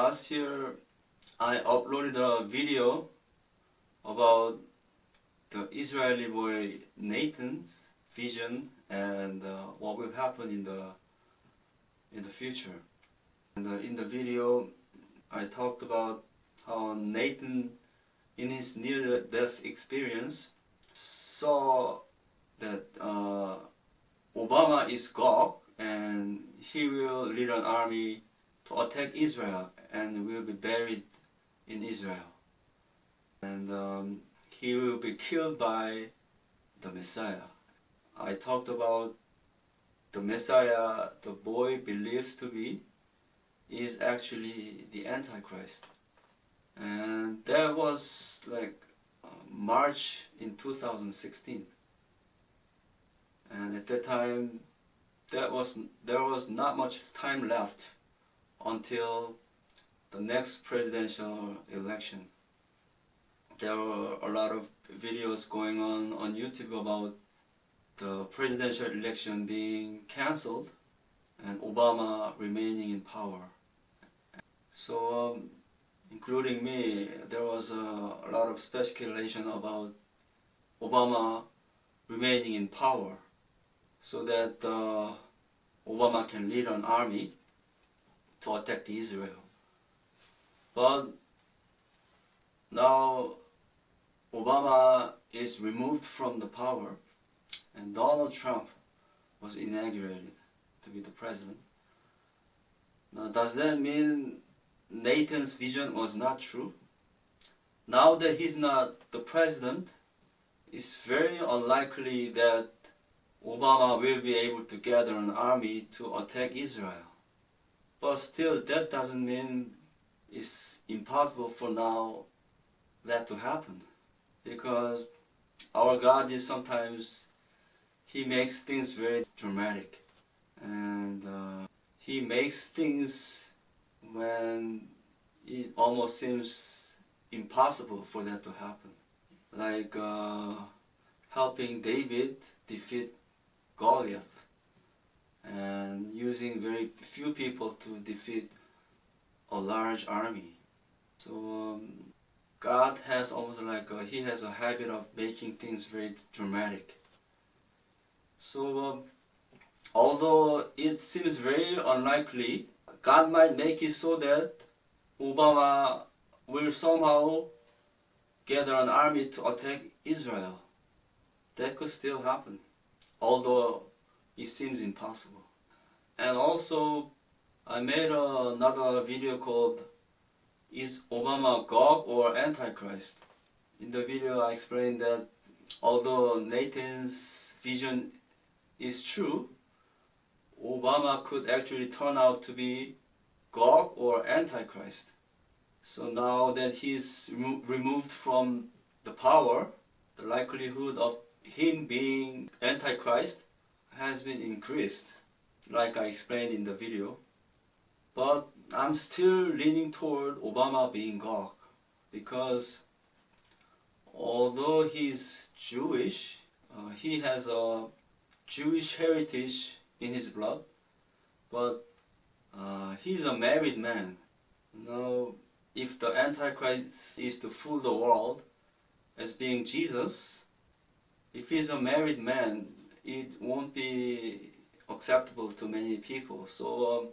last year I uploaded a video about the Israeli boy Natan's vision and what will happen in the future. And in the video I talked about how Natan in his near-death experience saw that Obama is God and he will lead an army to attack Israel and will be buried in Israel. And he will be killed by the Messiah. I talked about the Messiah the boy believes to be is actually the Antichrist. And that was like March in 2016. And at that time there was not much time left until the next presidential election. There were a lot of videos going on YouTube about the presidential election being cancelled and Obama remaining in power. So including me, there was a lot of speculation about Obama remaining in power so that Obama can lead an army to attack Israel. But now Obama is removed from the power and Donald Trump was inaugurated to be the president. Now, does that mean Natan's vision was not true? Now that he's not the president, it's very unlikely that Obama will be able to gather an army to attack Israel. But still, that doesn't mean it's impossible for now that to happen. Because our God is sometimes, He makes things very dramatic. And He makes things when it almost seems impossible for that to happen. Like helping David defeat Goliath and using very few people to defeat a large army. So God has almost like He has a habit of making things very dramatic. So although it seems very unlikely, God might make it so that Obama will somehow gather an army to attack Israel. That could still happen, although it seems impossible. And also, I made another video called "Is Obama God or Antichrist?" In the video I explained that although Natan's vision is true, Obama could actually turn out to be God or Antichrist. So now that he's removed from the power, the likelihood of him being Antichrist has been increased, like I explained in the video. But I'm still leaning toward Obama being God, because although he's Jewish, he has a Jewish heritage in his blood, but he's a married man. Now, if the Antichrist is to fool the world as being Jesus, if he's a married man, it won't be acceptable to many people. So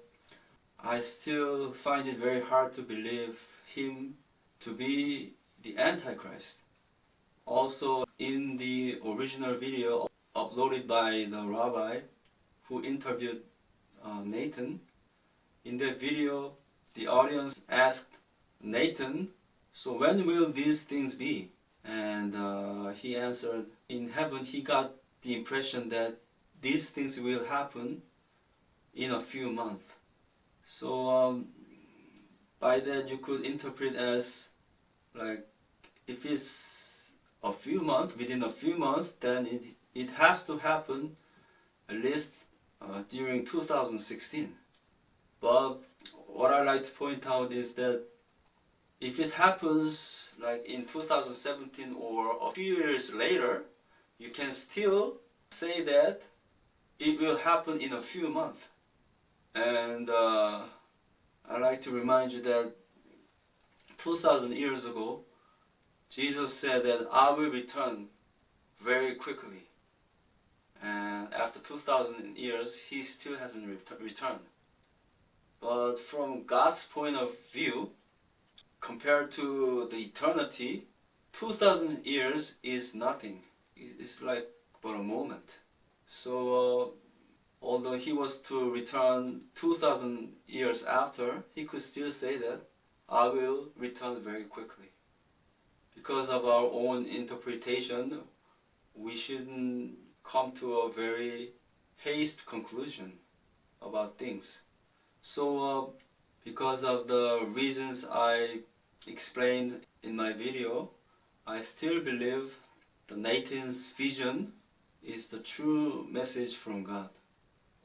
I still find it very hard to believe him to be the Antichrist. Also, in the original video uploaded by the rabbi who interviewed Natan, in that video the audience asked Natan, "So when will these things be?" And he answered, in heaven he got the impression that these things will happen in a few months. So by that you could interpret as like, if it's a few months, within a few months, then it has to happen at least during 2016. But what I like to point out is that if it happens like in 2017 or a few years later, you can still say that it will happen in a few months. And I'd like to remind you that 2,000 years ago, Jesus said that I will return very quickly. And after 2,000 years, he still hasn't returned. But from God's point of view, compared to the eternity, 2,000 years is nothing. It's like but a moment. So although he was to return 2,000 years after, he could still say that I will return very quickly. Because of our own interpretation, we shouldn't come to a very hasty conclusion about things. So because of the reasons I explained in my video, I still believe the Natan's vision is the true message from God.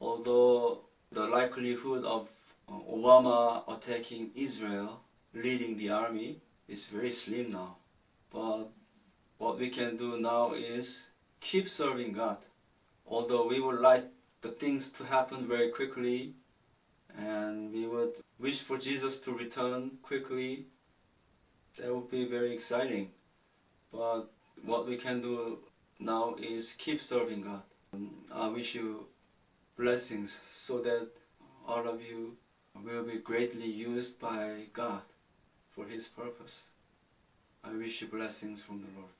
Although the likelihood of Obama attacking Israel, leading the army, is very slim now. But what we can do now is keep serving God. Although we would like the things to happen very quickly, and we would wish for Jesus to return quickly, that would be very exciting. But what we can do now is keep serving God. I wish you blessings so that all of you will be greatly used by God for His purpose. I wish you blessings from the Lord.